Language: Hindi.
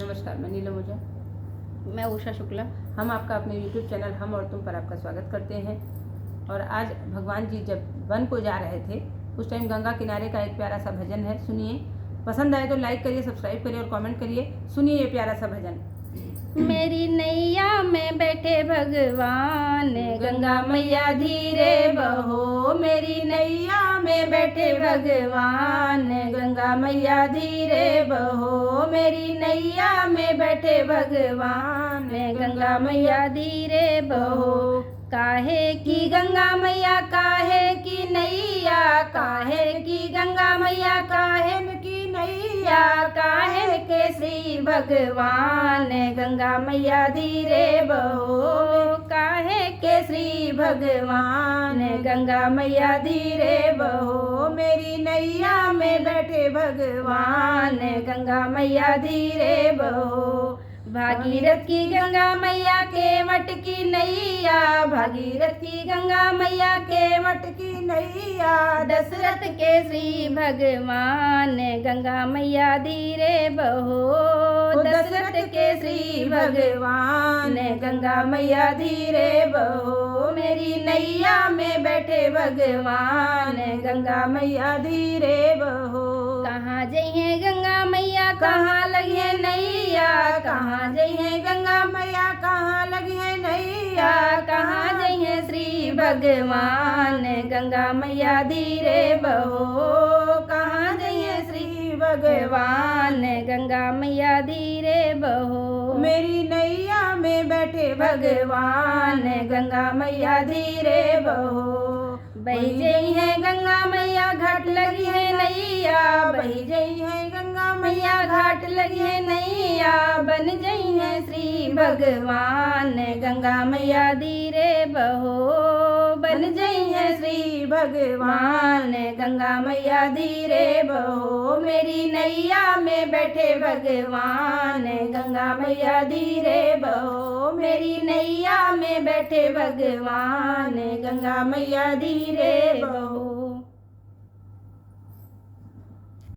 नमस्कार, मैं नीलम ओझा। मैं उषा शुक्ला। हम आपका अपने YouTube चैनल हम और तुम पर आपका स्वागत करते हैं। और आज भगवान जी जब वन को जा रहे थे उस टाइम गंगा किनारे का एक प्यारा सा भजन है, सुनिए। पसंद आए तो लाइक करिए, सब्सक्राइब करिए और कमेंट करिए। सुनिए ये प्यारा सा भजन। मेरी नैया में बैठे भगवान, गंगा मैया धीरे बहो। मेरी नैया में बैठे भगवान, गंगा मैया धीरे बहो। मेरी नैया में बैठे भगवान, गंगा मैया धीरे बहो। काहे की गंगा मैया काहे की नैया, काहे की गंगा मैया काहे की नैया। काहे के श्री भगवान, गंगा मैया धीरे बहो। काहे के श्री भगवान, गंगा मैया धीरे बहो। मेरी नैया में बैठे भगवान, गंगा मैया धीरे बहो। भागीरथ की गंगा मैया के मट की नैया, भागीरथ की गंगा मैया के मट की नैया। दशरथ के श्री भगवान, गंगा मैया धीरे बहो। दशरथ के श्री भगवान, गंगा मैया धीरे बहो। मेरी नैया में बैठे भगवान, गंगा मैया धीरे बहो। कहाँ जइए गंगा मैया कहाँ लगिए नैया, कहाँ जइए गंगा मैया कहाँ लगिए नैया। कहाँ जइए श्री भगवान, गंगा मैया धीरे बहो। कहाँ जइए श्री भगवान, गंगा मैया धीरे बहो। मेरी नैया में बैठे भगवान, गंगा मैया धीरे बहो। बही जई है गंगा मैया घाट लगी है नैया, बही जई है गंगा मैया घाट लगी है नैया। बन जई है श्री भगवान, गंगा मैया धीरे बहो। बन जई है श्री भगवान, गंगा मैया धीरे बहो। मेरी नैया में बैठे भगवान, गंगा मैया धीरे बहो। मेरी नैया में बैठे भगवान, गंगा मैया धीरे बहो।